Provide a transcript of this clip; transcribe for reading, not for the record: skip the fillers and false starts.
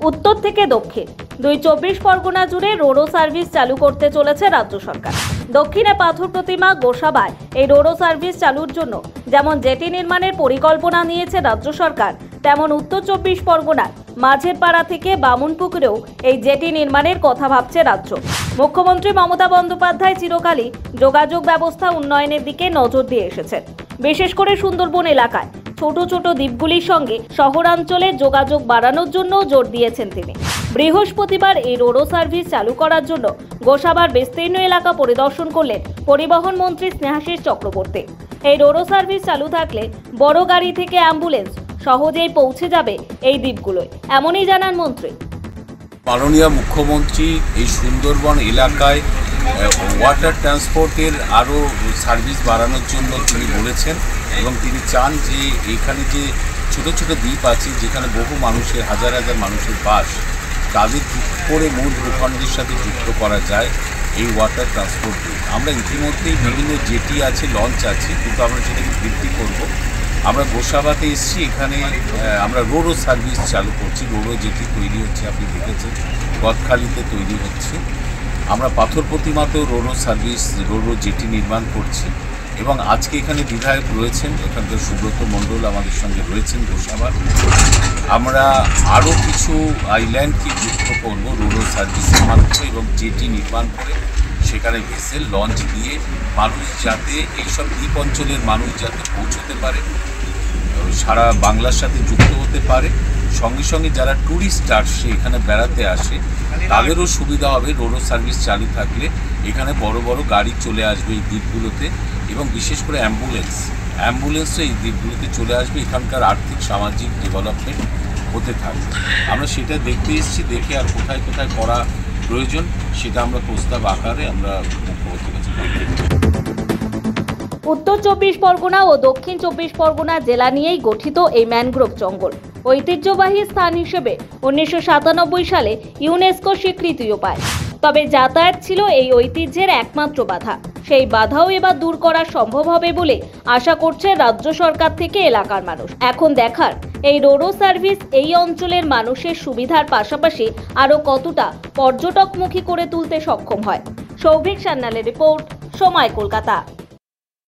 উত্তর থেকে দক্ষিণ দুই 24 পরগনা জুড়ে রোরো সার্ভিস চালু করতে চলেছে রাজ্য সরকার। দক্ষিণে পাথর প্রতিমা গোসাবায় এই রোরো সার্ভিস চালুর জন্য যেমন জেটি নির্মাণের পরিকল্পনা নিয়েছে রাজ্য সরকার, তেমন উত্তর 24 পরগনার মাঝের পাড়া থেকে বামুনপুকুরেও এই জেটি নির্মাণের কথা ভাবছে রাজ্য। মুখ্যমন্ত্রী মমতা বন্দ্যোপাধ্যায় চিরকালই যোগাযোগ ব্যবস্থা উন্নয়নের দিকে নজর দিয়ে এসেছেন। বিশেষ করে সুন্দরবন এলাকায় ছোট ছোট দ্বীপগুলির সঙ্গে শহরাঞ্চলে যোগাযোগ বাড়ানোর জন্য জোর দিয়েছেন তিনি। বৃহস্পতিবার এই রোরো সার্ভিস চালু করার জন্য গোসাবার বিস্তীর্ণ এলাকা পরিদর্শন করলেন পরিবহন মন্ত্রী স্নেহাশিস চক্রবর্তী। এই রোরো সার্ভিস চালু থাকলে বড় গাড়ি থেকে অ্যাম্বুলেন্স সহজেই পৌঁছে যাবে এই দ্বীপগুলোয়, এমনই জানান মন্ত্রী। মাননীয় মুখ্যমন্ত্রী এই সুন্দরবন এলাকায় ওয়াটার ট্রান্সপোর্টের আরও সার্ভিস বাড়ানোর জন্য তিনি বলেছেন এবং তিনি চান যে এখানে যে ছোট ছোট দ্বীপ আছে যেখানে বহু মানুষের হাজার হাজার মানুষের বাস, তাদের করে মূল ভূখণ্ডের সাথে যুক্ত করা যায় এই ওয়াটার ট্রান্সপোর্ট দিয়ে। আমরা ইতিমধ্যেই বিভিন্ন জেটি আছে, লঞ্চ আছে, কিন্তু আমরা সেটাকে বৃদ্ধি করব। আমরা গোসাবাতে এসেছি, এখানে আমরা রোরো সার্ভিস চালু করছি। রোরো জেটি তৈরি হচ্ছে, আপনি দেখেছেন গদখালিতে তৈরি হচ্ছে। আমরা পাথর প্রতিমাতেও রোরো সার্ভিস, রোরো জেটি নির্মাণ করছি এবং আজকে এখানে বিধায়ক রয়েছেন, এখানকার সুব্রত মণ্ডল আমাদের সঙ্গে রয়েছেন গোসাবার। আমরা আরও কিছু আইল্যান্ডকে যুক্ত করবো রোরো সার্ভিসের মাধ্যমে এবং জেটি নির্মাণ করে সেখানে ভেসেল লঞ্চ দিয়ে মানুষ যাতে এইসব দ্বীপ অঞ্চলের মানুষ যাতে পৌঁছতে পারে, সারা বাংলার সাথে যুক্ত হতে পারে। সঙ্গে সঙ্গে যারা ট্যুরিস্ট আসে, এখানে বেড়াতে আসে, তাদেরও সুবিধা হবে। রোরো সার্ভিস চালু থাকলে এখানে বড় বড় গাড়ি চলে আসবে এই দ্বীপগুলোতে এবং বিশেষ করে অ্যাম্বুলেন্সও এই দ্বীপগুলোতে চলে আসবে। এখানকার আর্থিক সামাজিক ডেভেলপমেন্ট হতে থাকবে। আমরা সেটা দেখতে এসেছি, দেখে আর কোথায় কোথায় করা প্রয়োজন সেটা আমরা প্রস্তাব আকারে আমরা মুখ্যমন্ত্রীর কাছে পাঠাবো। উত্তর 24 পরগনা ও দক্ষিণ 24 পরগনা জেলা নিয়েই গঠিত এই ম্যানগ্রোভ জঙ্গল ঐতিহ্যবাহী স্থান হিসেবে 1997 সালে ইউনেস্কো স্বীকৃতিও পায়। তবে যাতায়াত ছিল এই ঐতিহ্যের একমাত্র বাধা। সেই বাধাও এবার দূর করা সম্ভব হবে বলে আশা করছে রাজ্য সরকার থেকে এলাকার মানুষ। এখন দেখার এই রোরো সার্ভিস এই অঞ্চলের মানুষের সুবিধার পাশাপাশি আরও কতটা পর্যটকমুখী করে তুলতে সক্ষম হয়। সৌভিক সান্যালের রিপোর্ট, সময় কলকাতা।